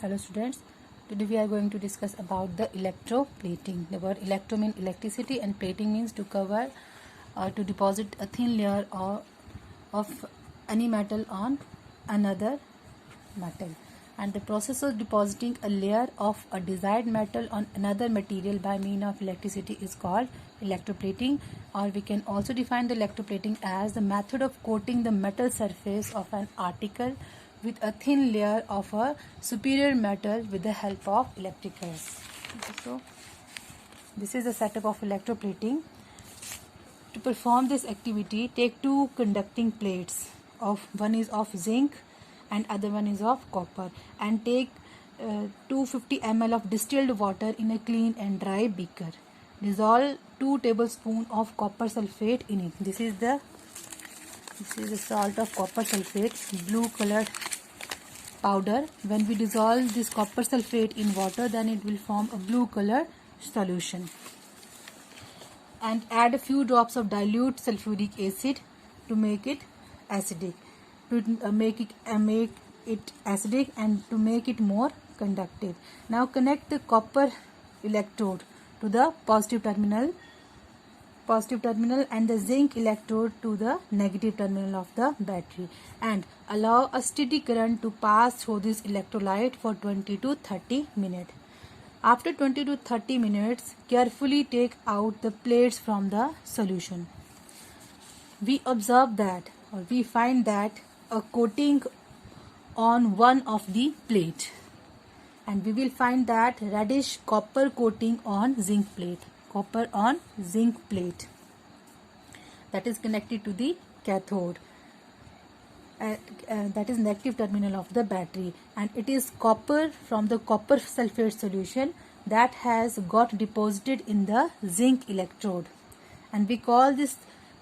Hello students, today we are going to discuss about the electroplating. The word electro means electricity and plating means to cover or to deposit a thin layer of any metal on another metal. And the process of depositing a layer of a desired metal on another material by means of electricity is called electroplating, or we can also define the electroplating as the method of coating the metal surface of an article with a thin layer of a superior metal with the help of electric current. So this is the setup of electroplating. To perform this activity, take two conducting plates. One is of zinc and other one is of copper, and take 250 ml of distilled water in a clean and dry beaker. Dissolve 2 tablespoons of copper sulfate in it. This is the salt of copper sulfate, blue colored powder. When we dissolve this copper sulfate in water, then it will form a blue colored solution. And add a few drops of dilute sulfuric acid to make it acidic. To make it acidic and to make it more conductive. Now connect the copper electrode to the positive terminal and the zinc electrode to the negative terminal of the battery, and allow a steady current to pass through this electrolyte for 20 to 30 minutes. After 20 to 30 minutes, carefully take out the plates from the solution. We observe that, or we find that, a coating on one of the plate, and we will find that reddish copper coating on zinc plate. Copper on zinc plate that is connected to the cathode, that is negative terminal of the battery, and it is copper from the copper sulfate solution that has got deposited in the zinc electrode. And we call this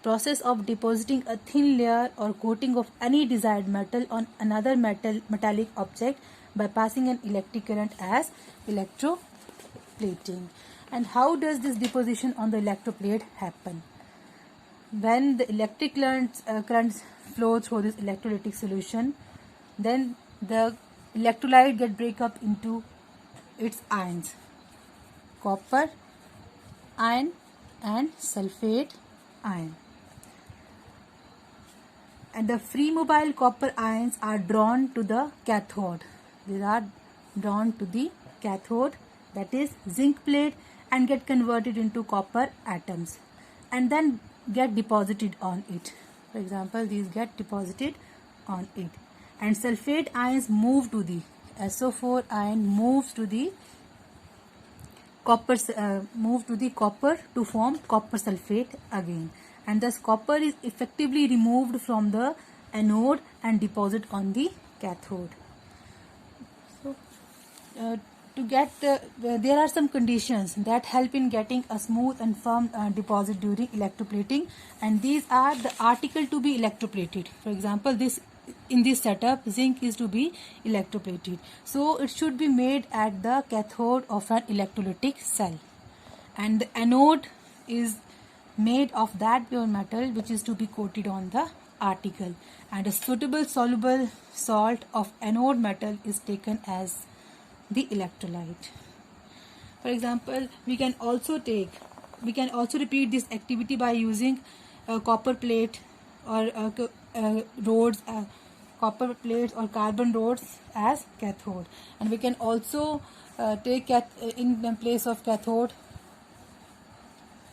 process of depositing a thin layer or coating of any desired metal on another metallic object by passing an electric current as electroplating. And how does this deposition on the electroplate happen? When the electric currents flow through this electrolytic solution, then the electrolyte get break up into its ions, copper ion and sulfate ion. And the free mobile copper ions are drawn to the cathode. They are drawn to the cathode, that is zinc plate, and get converted into copper atoms and then get deposited on it. For example, these get deposited on it, and sulfate ions move to the SO4 ion moves to the copper to form copper sulfate again, and thus copper is effectively removed from the anode and deposited on the cathode. So there are some conditions that help in getting a smooth and firm deposit during electroplating, and these are the article to be electroplated. For example, in this setup, zinc is to be electroplated, so it should be made at the cathode of an electrolytic cell, and the anode is made of that pure metal which is to be coated on the article, and a suitable soluble salt of anode metal is taken as the electrolyte. For example, we can also repeat this activity by using a copper plate or rods, copper plates or carbon rods as cathode, and we can also take in the place of cathode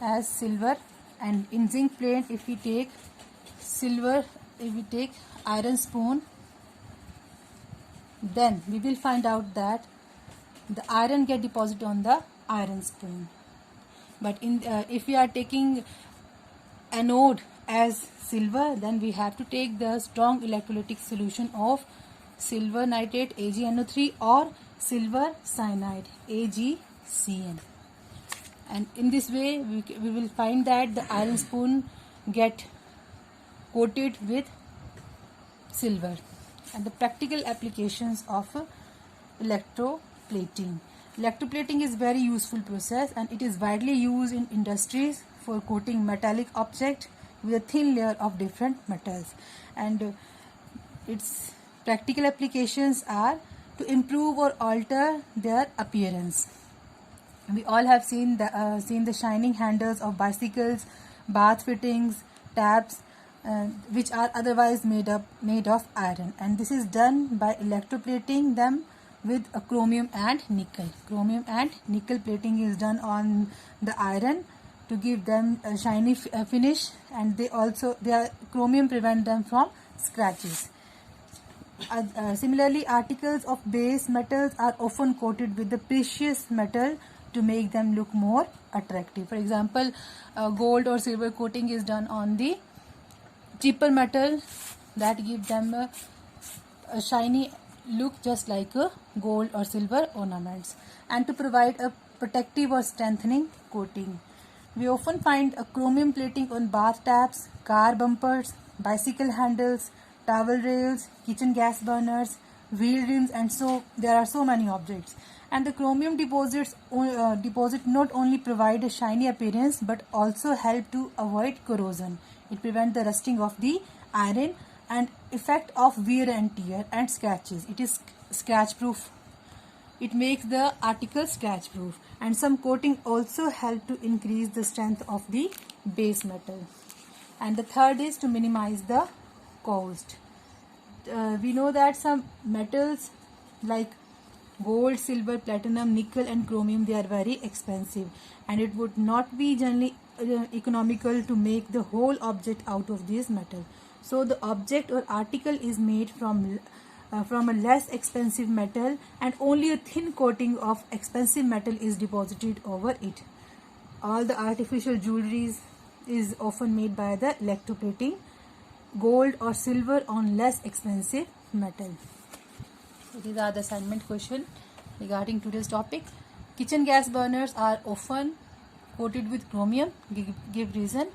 as silver, and in zinc plate if we take iron spoon, then we will find out that the iron get deposited on the iron spoon. But if we are taking anode as silver, then we have to take the strong electrolytic solution of silver nitrate AgNO3 or silver cyanide AgCN, and in this way we will find that the iron spoon get coated with silver. And the practical applications of electroplating. Electroplating is very useful process, and it is widely used in industries for coating metallic object with a thin layer of different metals. And its practical applications are to improve or alter their appearance. We all have seen the shining handles of bicycles, bath fittings, taps, which are otherwise made of iron, and this is done by electroplating them with a chromium and nickel. Chromium and nickel plating is done on the iron to give them a shiny finish, and their chromium prevent them from scratches. Similarly, articles of base metals are often coated with the precious metal to make them look more attractive. For example, gold or silver coating is done on the cheaper metal that gives them a shiny look just like a gold or silver ornaments, and to provide a protective or strengthening coating. We often find a chromium plating on bath taps, car bumpers, bicycle handles, towel rails, kitchen gas burners, wheel rims, and so there are so many objects. And the chromium deposit not only provide a shiny appearance but also help to avoid corrosion. It prevents the rusting of the iron and effect of wear and tear and scratches. It is scratch proof. It makes the article scratch proof, and some coating also help to increase the strength of the base metal. And the third is to minimize the cost. We know that some metals like gold, silver, platinum, nickel and chromium, they are very expensive, and it would not be generally economical to make the whole object out of this metal. So the object or article is made from a less expensive metal, and only a thin coating of expensive metal is deposited over it. All the artificial jewelry is often made by the electroplating gold or silver on less expensive metal. So these are the assignment question regarding today's topic. Kitchen gas burners are often coated with chromium. Give reason.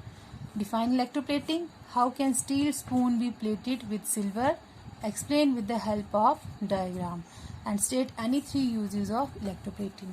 Define electroplating. How can steel spoon be plated with silver? Explain with the help of diagram, and state any 3 uses of electroplating.